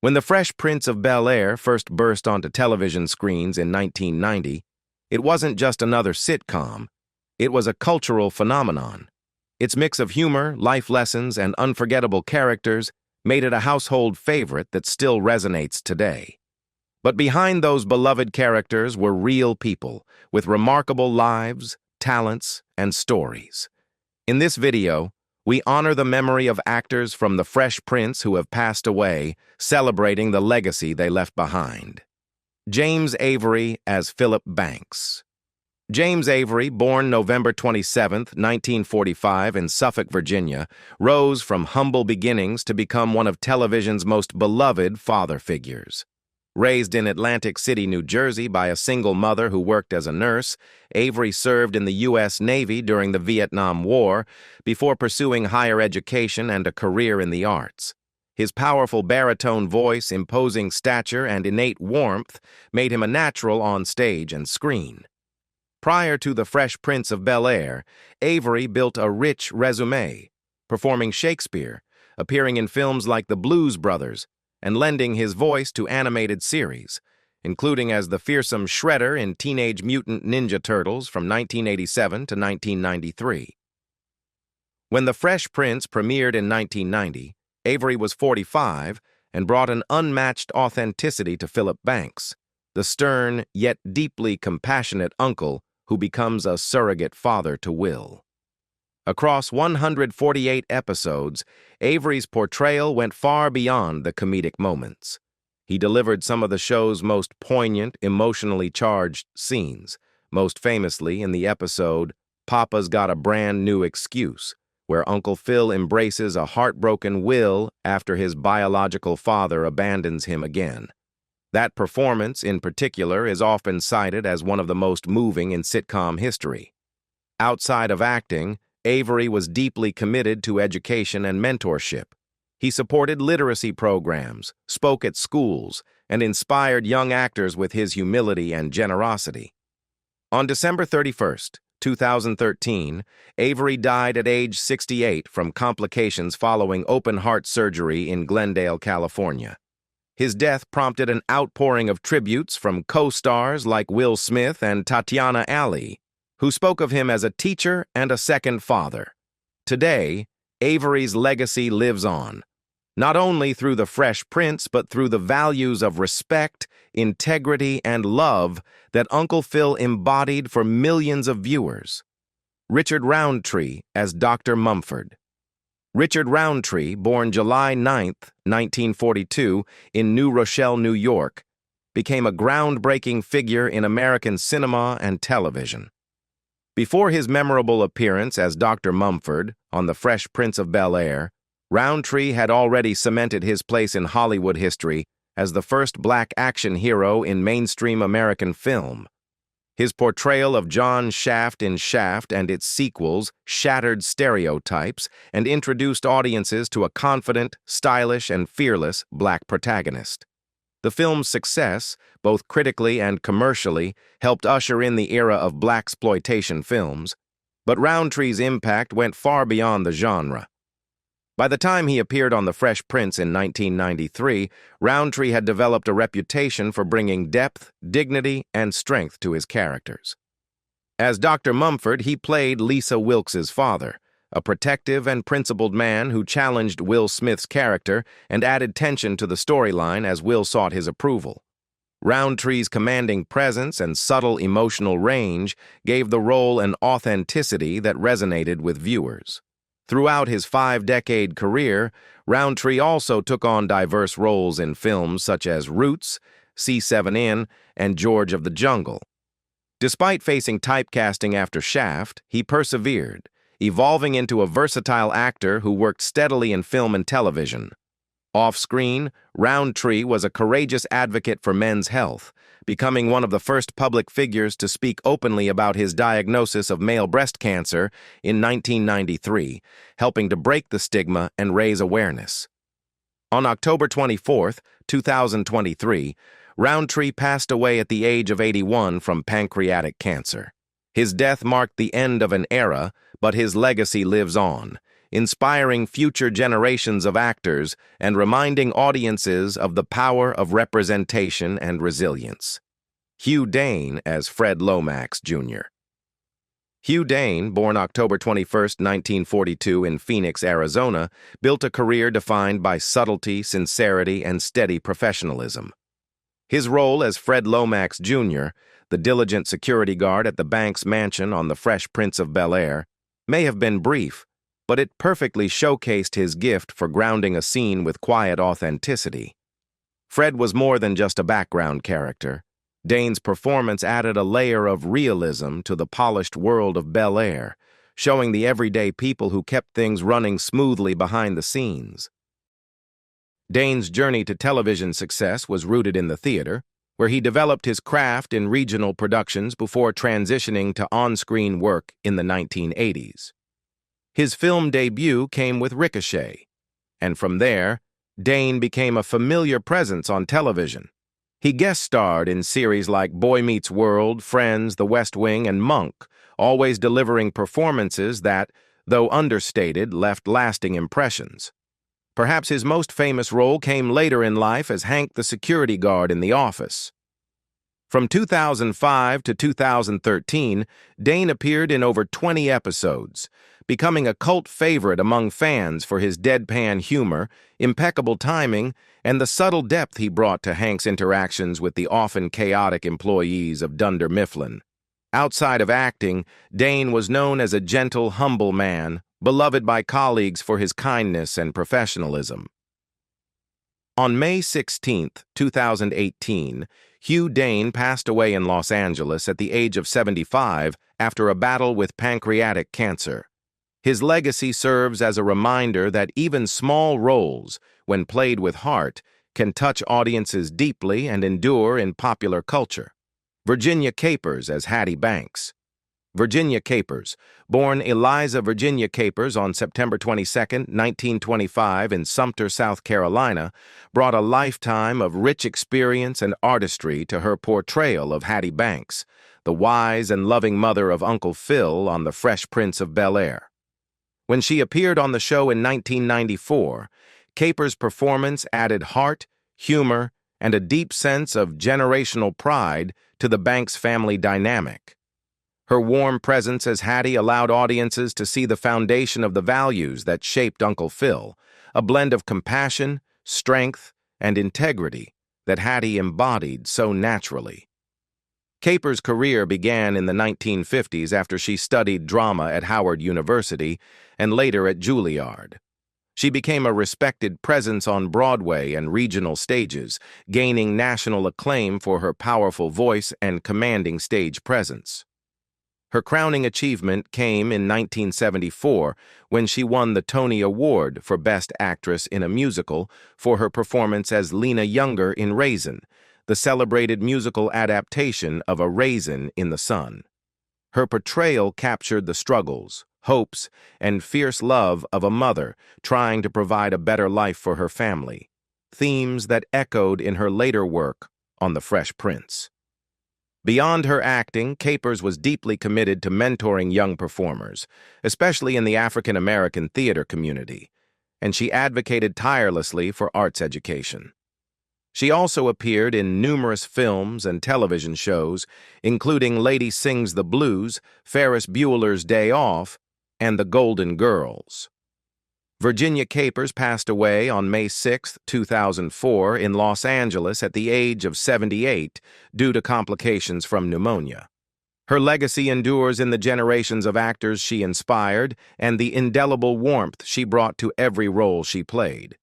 When The Fresh Prince of Bel-Air first burst onto television screens in 1990, it wasn't just another sitcom. It was a cultural phenomenon. Its mix of humor, life lessons, and unforgettable characters made it a household favorite that still resonates today. But behind those beloved characters were real people with remarkable lives, talents, and stories. In this video, we honor the memory of actors from The Fresh Prince who have passed away, celebrating the legacy they left behind. James Avery as Philip Banks. James Avery, born November 27, 1945 in Suffolk, Virginia, rose from humble beginnings to become one of television's most beloved father figures. Raised in Atlantic City, New Jersey by a single mother who worked as a nurse, Avery served in the U.S. Navy during the Vietnam War before pursuing higher education and a career in the arts. His powerful baritone voice, imposing stature, and innate warmth made him a natural on stage and screen. Prior to The Fresh Prince of Bel-Air, Avery built a rich resume, performing Shakespeare, appearing in films like The Blues Brothers, and lending his voice to animated series, including as the fearsome Shredder in Teenage Mutant Ninja Turtles from 1987 to 1993. When The Fresh Prince premiered in 1990, Avery was 45 and brought an unmatched authenticity to Philip Banks, the stern yet deeply compassionate uncle who becomes a surrogate father to Will. Across 148 episodes, Avery's portrayal went far beyond the comedic moments. He delivered some of the show's most poignant, emotionally charged scenes, most famously in the episode Papa's Got a Brand New Excuse, where Uncle Phil embraces a heartbroken Will after his biological father abandons him again. That performance, in particular, is often cited as one of the most moving in sitcom history. Outside of acting, Avery was deeply committed to education and mentorship. He supported literacy programs, spoke at schools, and inspired young actors with his humility and generosity. On December 31, 2013, Avery died at age 68 from complications following open-heart surgery in Glendale, California. His death prompted an outpouring of tributes from co-stars like Will Smith and Tatiana Ali, who spoke of him as a teacher and a second father. Today, Avery's legacy lives on, not only through The Fresh Prince, but through the values of respect, integrity, and love that Uncle Phil embodied for millions of viewers. Richard Roundtree as Dr. Mumford. Richard Roundtree, born July 9, 1942, in New Rochelle, New York, became a groundbreaking figure in American cinema and television. Before his memorable appearance as Dr. Mumford on The Fresh Prince of Bel-Air, Roundtree had already cemented his place in Hollywood history as the first black action hero in mainstream American film. His portrayal of John Shaft in Shaft and its sequels shattered stereotypes and introduced audiences to a confident, stylish, and fearless black protagonist. The film's success, both critically and commercially, helped usher in the era of blaxploitation films, but Roundtree's impact went far beyond the genre. By the time he appeared on The Fresh Prince in 1993, Roundtree had developed a reputation for bringing depth, dignity, and strength to his characters. As Dr. Mumford, he played Lisa Wilkes's father, a protective and principled man who challenged Will Smith's character and added tension to the storyline as Will sought his approval. Roundtree's commanding presence and subtle emotional range gave the role an authenticity that resonated with viewers. Throughout his 5-decade career, Roundtree also took on diverse roles in films such as Roots, C7N, and George of the Jungle. Despite facing typecasting after Shaft, he persevered, evolving into a versatile actor who worked steadily in film and television. Off-screen, Roundtree was a courageous advocate for men's health, becoming one of the first public figures to speak openly about his diagnosis of male breast cancer in 1993, helping to break the stigma and raise awareness. On October 24, 2023, Roundtree passed away at the age of 81 from pancreatic cancer. His death marked the end of an era, but his legacy lives on, inspiring future generations of actors and reminding audiences of the power of representation and resilience. Hugh Dane as Fred Lomax, Jr. Hugh Dane, born October 21, 1942 in Phoenix, Arizona, built a career defined by subtlety, sincerity, and steady professionalism. His role as Fred Lomax, Jr., the diligent security guard at the bank's mansion on the Fresh Prince of Bel-Air, may have been brief, but it perfectly showcased his gift for grounding a scene with quiet authenticity. Fred was more than just a background character. Dane's performance added a layer of realism to the polished world of Bel-Air, showing the everyday people who kept things running smoothly behind the scenes. Dane's journey to television success was rooted in the theater, where he developed his craft in regional productions before transitioning to on-screen work in the 1980s. His film debut came with Ricochet, and from there, Dane became a familiar presence on television. He guest-starred in series like Boy Meets World, Friends, The West Wing, and Monk, always delivering performances that, though understated, left lasting impressions. Perhaps his most famous role came later in life as Hank the security guard in The Office. From 2005 to 2013, Dane appeared in over 20 episodes, becoming a cult favorite among fans for his deadpan humor, impeccable timing, and the subtle depth he brought to Hank's interactions with the often chaotic employees of Dunder Mifflin. Outside of acting, Dane was known as a gentle, humble man, beloved by colleagues for his kindness and professionalism. On May 16, 2018, Hugh Dane passed away in Los Angeles at the age of 75 after a battle with pancreatic cancer. His legacy serves as a reminder that even small roles, when played with heart, can touch audiences deeply and endure in popular culture. Virginia Capers as Hattie Banks. Virginia Capers, born Eliza Virginia Capers on September 22, 1925 in Sumter, South Carolina, brought a lifetime of rich experience and artistry to her portrayal of Hattie Banks, the wise and loving mother of Uncle Phil on The Fresh Prince of Bel-Air. When she appeared on the show in 1994, Capers' performance added heart, humor, and a deep sense of generational pride to the Banks family dynamic. Her warm presence as Hattie allowed audiences to see the foundation of the values that shaped Uncle Phil, a blend of compassion, strength, and integrity that Hattie embodied so naturally. Capers' career began in the 1950s after she studied drama at Howard University and later at Juilliard. She became a respected presence on Broadway and regional stages, gaining national acclaim for her powerful voice and commanding stage presence. Her crowning achievement came in 1974 when she won the Tony Award for Best Actress in a Musical for her performance as Lena Younger in Raisin, the celebrated musical adaptation of A Raisin in the Sun. Her portrayal captured the struggles, hopes, and fierce love of a mother trying to provide a better life for her family, themes that echoed in her later work on The Fresh Prince. Beyond her acting, Capers was deeply committed to mentoring young performers, especially in the African American theater community, and she advocated tirelessly for arts education. She also appeared in numerous films and television shows, including Lady Sings the Blues, Ferris Bueller's Day Off, and The Golden Girls. Virginia Capers passed away on May 6, 2004 in Los Angeles at the age of 78 due to complications from pneumonia. Her legacy endures in the generations of actors she inspired and the indelible warmth she brought to every role she played.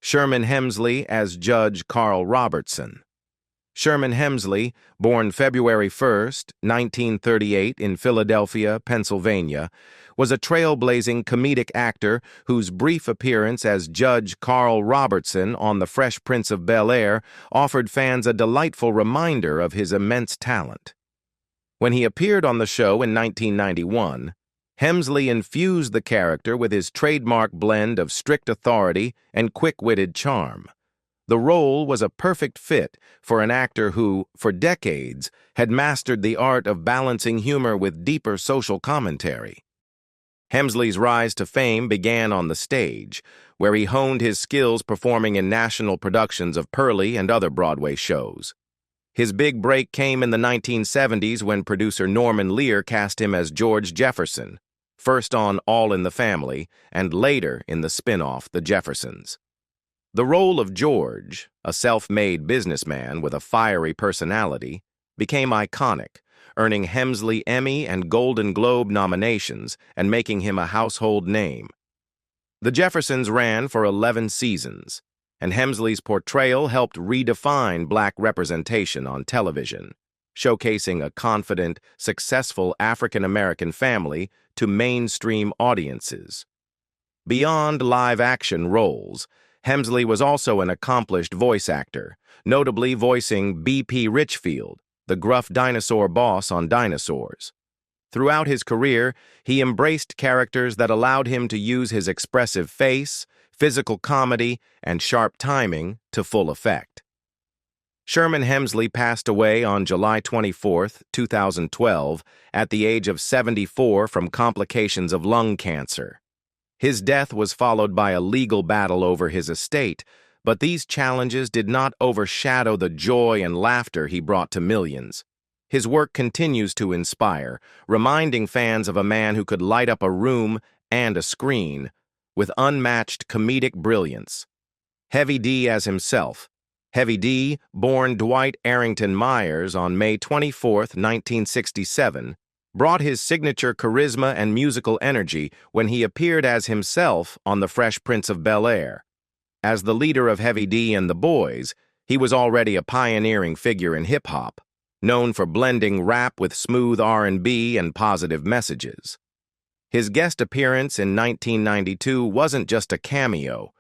Sherman Hemsley as Judge Carl Robertson. Sherman Hemsley, born February 1, 1938 in Philadelphia, Pennsylvania, was a trailblazing comedic actor whose brief appearance as Judge Carl Robertson on The Fresh Prince of Bel-Air offered fans a delightful reminder of his immense talent. When he appeared on the show in 1991, Hemsley infused the character with his trademark blend of strict authority and quick-witted charm. The role was a perfect fit for an actor who, for decades, had mastered the art of balancing humor with deeper social commentary. Hemsley's rise to fame began on the stage, where he honed his skills performing in national productions of Purlie and other Broadway shows. His big break came in the 1970s when producer Norman Lear cast him as George Jefferson, first on All in the Family and later in the spin-off The Jeffersons. The role of George, a self-made businessman with a fiery personality, became iconic, earning Hemsley Emmy and Golden Globe nominations and making him a household name. The Jeffersons ran for 11 seasons, and Hemsley's portrayal helped redefine Black representation on television, showcasing a confident, successful African-American family to mainstream audiences. Beyond live-action roles, Hemsley was also an accomplished voice actor, notably voicing B.P. Richfield, the gruff dinosaur boss on Dinosaurs. Throughout his career, he embraced characters that allowed him to use his expressive face, physical comedy, and sharp timing to full effect. Sherman Hemsley passed away on July 24, 2012, at the age of 74 from complications of lung cancer. His death was followed by a legal battle over his estate, but these challenges did not overshadow the joy and laughter he brought to millions. His work continues to inspire, reminding fans of a man who could light up a room and a screen with unmatched comedic brilliance. Heavy D as himself. Heavy D, born Dwight Arrington Myers on May 24, 1967, brought his signature charisma and musical energy when he appeared as himself on The Fresh Prince of Bel-Air. As the leader of Heavy D and the Boys, he was already a pioneering figure in hip-hop, known for blending rap with smooth R&B and positive messages. His guest appearance in 1992 wasn't just a cameo.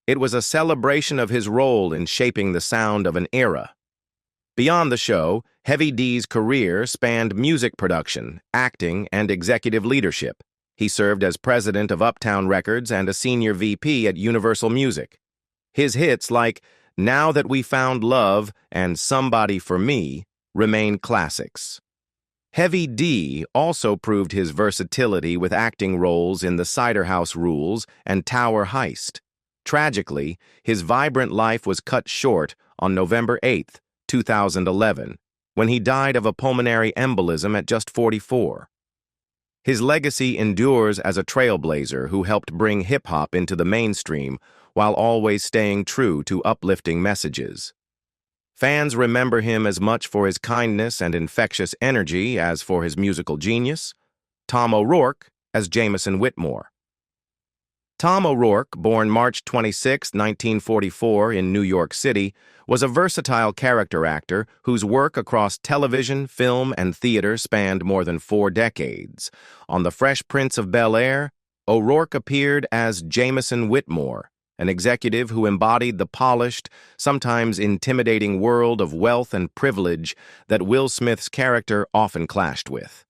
It was a celebration of his role in shaping the sound of an era. Beyond the show, Heavy D's career spanned music production, acting, and executive leadership. He served as president of Uptown Records and a senior VP at Universal Music. His hits like Now That We Found Love and Somebody for Me remain classics. Heavy D also proved his versatility with acting roles in The Cider House Rules and Tower Heist. Tragically, his vibrant life was cut short on November 8, 2011, when he died of a pulmonary embolism at just 44. His legacy endures as a trailblazer who helped bring hip-hop into the mainstream while always staying true to uplifting messages. Fans remember him as much for his kindness and infectious energy as for his musical genius. Tom O'Rourke as Jameson Whitmore. Tom O'Rourke, born March 26, 1944 in New York City, was a versatile character actor whose work across television, film, and theater spanned more than 4 decades. On The Fresh Prince of Bel-Air, O'Rourke appeared as Jameson Whitmore, an executive who embodied the polished, sometimes intimidating world of wealth and privilege that Will Smith's character often clashed with.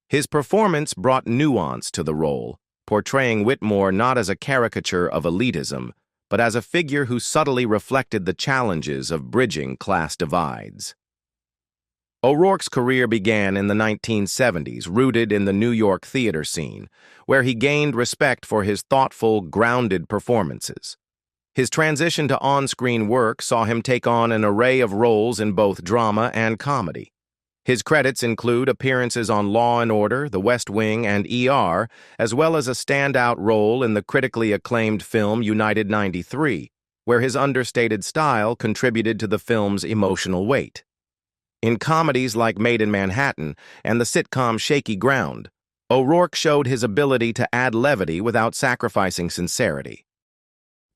His performance brought nuance to the role, portraying Whitmore not as a caricature of elitism, but as a figure who subtly reflected the challenges of bridging class divides. O'Rourke's career began in the 1970s, rooted in the New York theater scene, where he gained respect for his thoughtful, grounded performances. His transition to on-screen work saw him take on an array of roles in both drama and comedy. His credits include appearances on Law & Order, The West Wing, and ER, as well as a standout role in the critically acclaimed film United 93, where his understated style contributed to the film's emotional weight. In comedies like Made in Manhattan and the sitcom Shaky Ground, O'Rourke showed his ability to add levity without sacrificing sincerity.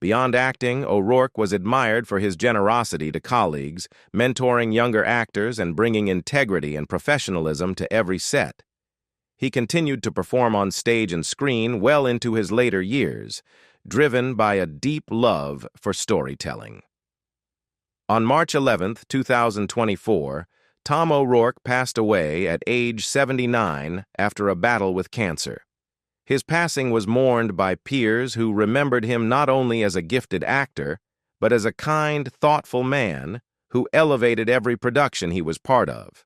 Beyond acting, O'Rourke was admired for his generosity to colleagues, mentoring younger actors and bringing integrity and professionalism to every set. He continued to perform on stage and screen well into his later years, driven by a deep love for storytelling. On March 11, 2024, Tom O'Rourke passed away at age 79 after a battle with cancer. His passing was mourned by peers who remembered him not only as a gifted actor, but as a kind, thoughtful man who elevated every production he was part of.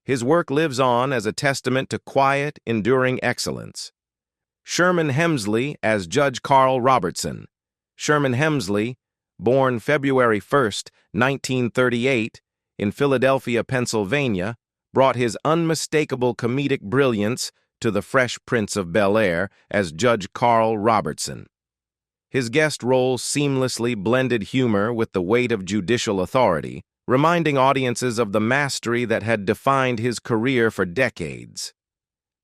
His work lives on as a testament to quiet, enduring excellence. Sherman Hemsley as Judge Carl Robertson. Sherman Hemsley, born February 1, 1938, in Philadelphia, Pennsylvania, brought his unmistakable comedic brilliance to The Fresh Prince of Bel-Air as Judge Carl Robertson. His guest role seamlessly blended humor with the weight of judicial authority, reminding audiences of the mastery that had defined his career for decades.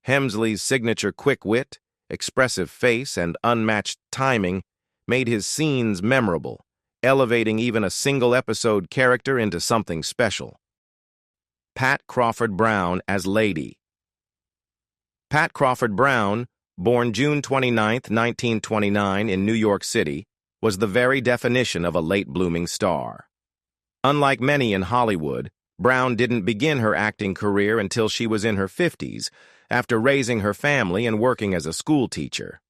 Hemsley's signature quick wit, expressive face, and unmatched timing made his scenes memorable, elevating even a single-episode character into something special. Pat Crawford Brown as Lady. Pat Crawford Brown, born June 29, 1929 in New York City, was the very definition of a late-blooming star. Unlike many in Hollywood, Brown didn't begin her acting career until she was in her 50s, after raising her family and working as a schoolteacher.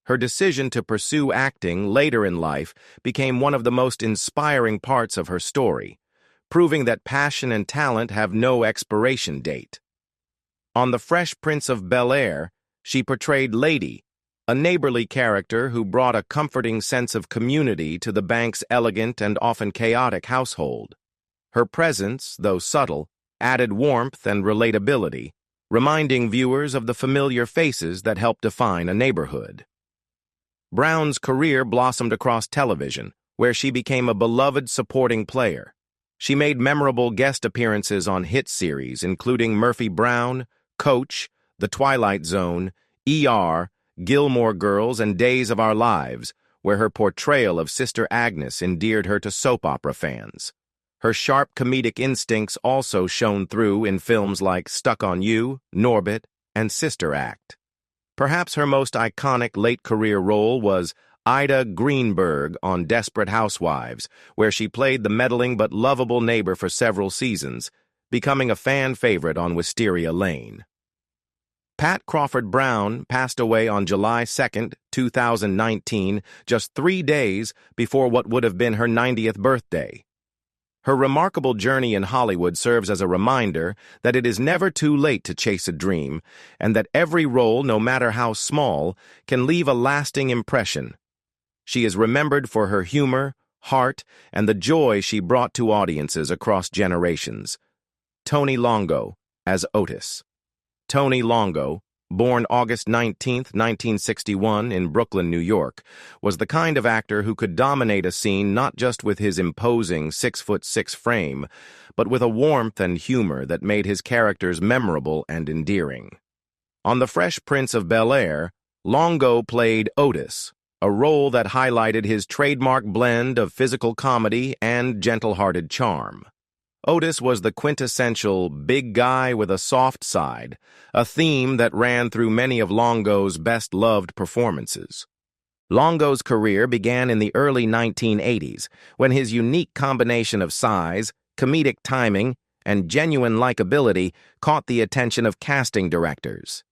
Her decision to pursue acting later in life became one of the most inspiring parts of her story, proving that passion and talent have no expiration date. On The Fresh Prince of Bel-Air, she portrayed Lady, a neighborly character who brought a comforting sense of community to the bank's elegant and often chaotic household. Her presence, though subtle, added warmth and relatability, reminding viewers of the familiar faces that help define a neighborhood. Brown's career blossomed across television, where she became a beloved supporting player. She made memorable guest appearances on hit series including Murphy Brown, Coach, The Twilight Zone, ER, Gilmore Girls, and Days of Our Lives, where her portrayal of Sister Agnes endeared her to soap opera fans. Her sharp comedic instincts also shone through in films like Stuck on You, Norbit, and Sister Act. Perhaps her most iconic late-career role was Ida Greenberg on Desperate Housewives, where she played the meddling but lovable neighbor for several seasons, becoming a fan favorite on Wisteria Lane. Pat Crawford Brown passed away on July 2, 2019, just 3 days before what would have been her 90th birthday. Her remarkable journey in Hollywood serves as a reminder that it is never too late to chase a dream, and that every role, no matter how small, can leave a lasting impression. She is remembered for her humor, heart, and the joy she brought to audiences across generations. Tony Longo as Otis. Tony Longo, born August 19, 1961 in Brooklyn, New York, was the kind of actor who could dominate a scene not just with his imposing 6'6" frame, but with a warmth and humor that made his characters memorable and endearing. On The Fresh Prince of Bel-Air, Longo played Otis, a role that highlighted his trademark blend of physical comedy and gentle-hearted charm. Otis was the quintessential big guy with a soft side, a theme that ran through many of Longo's best-loved performances. Longo's career began in the early 1980s, when his unique combination of size, comedic timing, and genuine likability caught the attention of casting directors.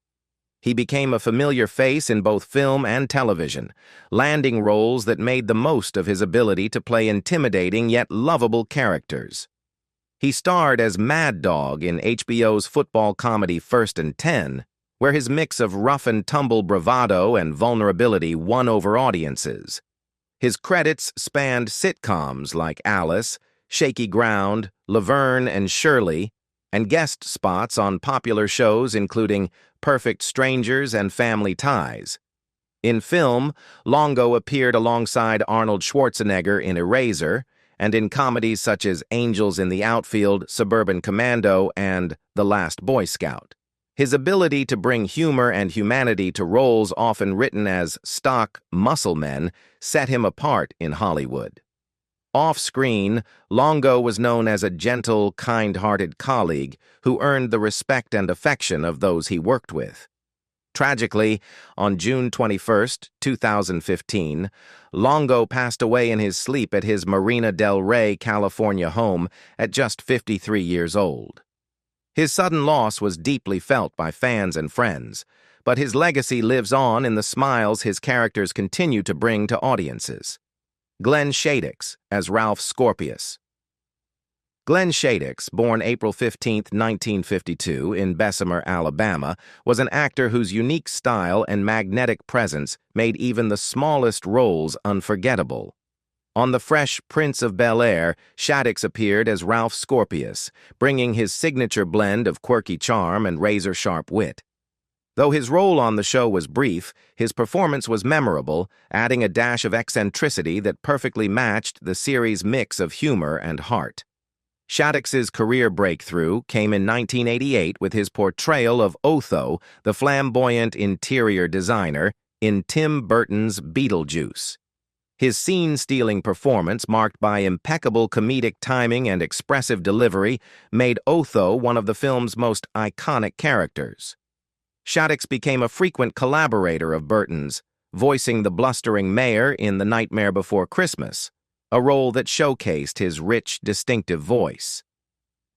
He became a familiar face in both film and television, landing roles that made the most of his ability to play intimidating yet lovable characters. He starred as Mad Dog in HBO's football comedy First and 10, where his mix of rough-and-tumble bravado and vulnerability won over audiences. His credits spanned sitcoms like Alice, Shaky Ground, Laverne and Shirley, and guest spots on popular shows including Perfect Strangers and Family Ties. In film, Longo appeared alongside Arnold Schwarzenegger in Eraser, and in comedies such as Angels in the Outfield, Suburban Commando, and The Last Boy Scout. His ability to bring humor and humanity to roles often written as stock muscle men set him apart in Hollywood. Off-screen, Longo was known as a gentle, kind-hearted colleague who earned the respect and affection of those he worked with. Tragically, on June 21, 2015, Longo passed away in his sleep at his Marina del Rey, California home at just 53 years old. His sudden loss was deeply felt by fans and friends, but his legacy lives on in the smiles his characters continue to bring to audiences. Glenn Shadix as Ralph Scorpius. Glenn Shadix, born April 15, 1952, in Bessemer, Alabama, was an actor whose unique style and magnetic presence made even the smallest roles unforgettable. On The Fresh Prince of Bel-Air, Shadix appeared as Ralph Scorpius, bringing his signature blend of quirky charm and razor-sharp wit. Though his role on the show was brief, his performance was memorable, adding a dash of eccentricity that perfectly matched the series' mix of humor and heart. Shadix's career breakthrough came in 1988 with his portrayal of Otho, the flamboyant interior designer, in Tim Burton's Beetlejuice. His scene-stealing performance, marked by impeccable comedic timing and expressive delivery, made Otho one of the film's most iconic characters. Shadix became a frequent collaborator of Burton's, voicing the blustering mayor in The Nightmare Before Christmas, a role that showcased his rich, distinctive voice.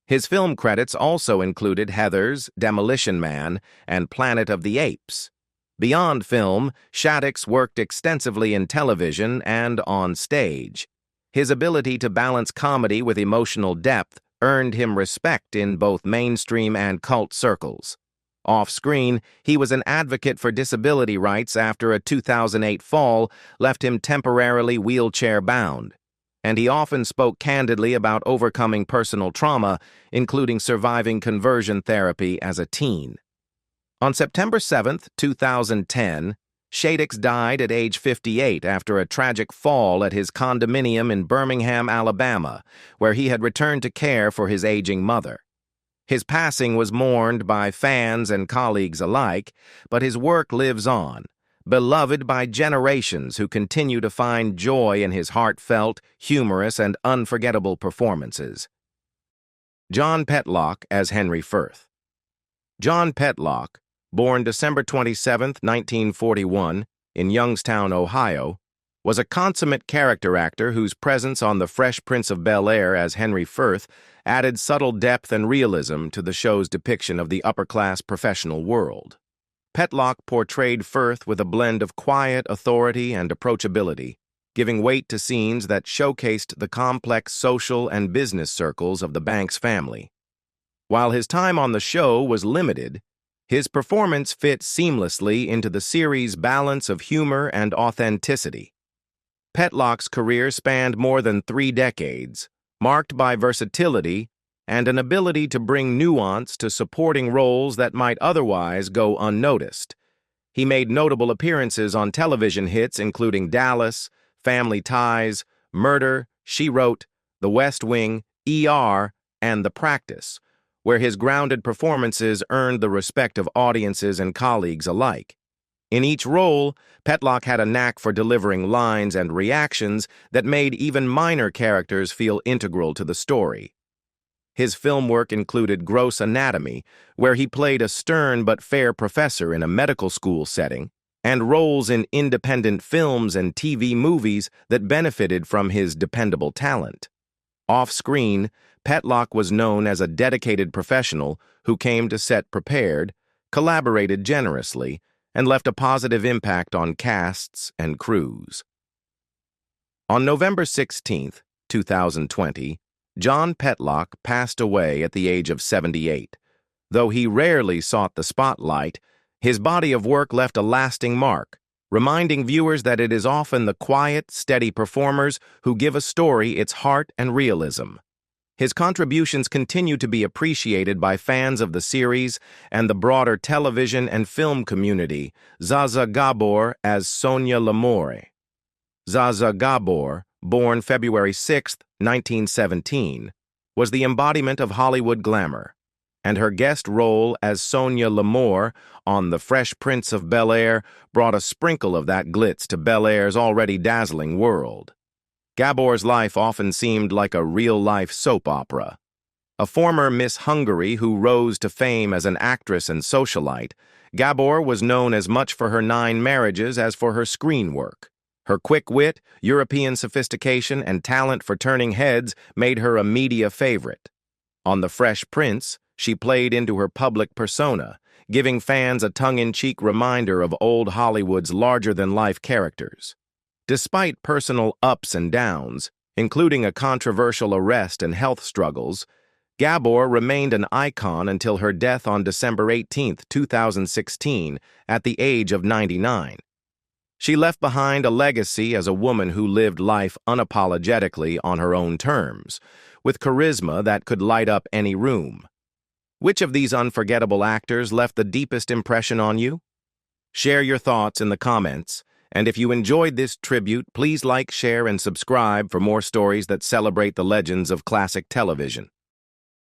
His film credits also included Heathers, Demolition Man, and Planet of the Apes. Beyond film, Shadix worked extensively in television and on stage. His ability to balance comedy with emotional depth earned him respect in both mainstream and cult circles. Off-screen, he was an advocate for disability rights after a 2008 fall left him temporarily wheelchair-bound, and he often spoke candidly about overcoming personal trauma, including surviving conversion therapy as a teen. On September 7, 2010, Shadix died at age 58 after a tragic fall at his condominium in Birmingham, Alabama, where he had returned to care for his aging mother. His passing was mourned by fans and colleagues alike, but his work lives on, beloved by generations who continue to find joy in his heartfelt, humorous, and unforgettable performances. John Petlock as Henry Firth. John Petlock, born December 27, 1941, in Youngstown, Ohio, was a consummate character actor whose presence on The Fresh Prince of Bel-Air as Henry Firth added subtle depth and realism to the show's depiction of the upper-class professional world. Petlock portrayed Firth with a blend of quiet authority and approachability, giving weight to scenes that showcased the complex social and business circles of the Banks family. While his time on the show was limited, his performance fit seamlessly into the series' balance of humor and authenticity. Petlock's career spanned more than 3 decades, marked by versatility and an ability to bring nuance to supporting roles that might otherwise go unnoticed. He made notable appearances on television hits including Dallas, Family Ties, Murder, She Wrote, The West Wing, ER, and The Practice, where his grounded performances earned the respect of audiences and colleagues alike. In each role, Petlock had a knack for delivering lines and reactions that made even minor characters feel integral to the story. His film work included Gross Anatomy, where he played a stern but fair professor in a medical school setting, and roles in independent films and TV movies that benefited from his dependable talent. Off-screen, Petlock was known as a dedicated professional who came to set prepared, collaborated generously, and left a positive impact on casts and crews. On November 16, 2020, John Petlock passed away at the age of 78. Though he rarely sought the spotlight, his body of work left a lasting mark, reminding viewers that it is often the quiet, steady performers who give a story its heart and realism. His contributions continue to be appreciated by fans of the series and the broader television and film community. Zsa Gabor as Sonia Lamore. Zsa Gabor, born February 6, 1917, was the embodiment of Hollywood glamour, and her guest role as Sonia Lamore on The Fresh Prince of Bel-Air brought a sprinkle of that glitz to Bel-Air's already dazzling world. Gabor's life often seemed like a real-life soap opera. A former Miss Hungary who rose to fame as an actress and socialite, Gabor was known as much for her 9 marriages as for her screen work. Her quick wit, European sophistication, and talent for turning heads made her a media favorite. On The Fresh Prince, she played into her public persona, giving fans a tongue-in-cheek reminder of old Hollywood's larger-than-life characters. Despite personal ups and downs, Including a controversial arrest and health struggles, Gabor remained an icon until her death on December 18, 2016, at the age of 99. She left behind a legacy as a woman who lived life unapologetically on her own terms, with charisma that could light up any room. Which of these unforgettable actors left the deepest impression on you? Share your thoughts in the comments, and if you enjoyed this tribute, please like, share, and subscribe for more stories that celebrate the legends of classic television.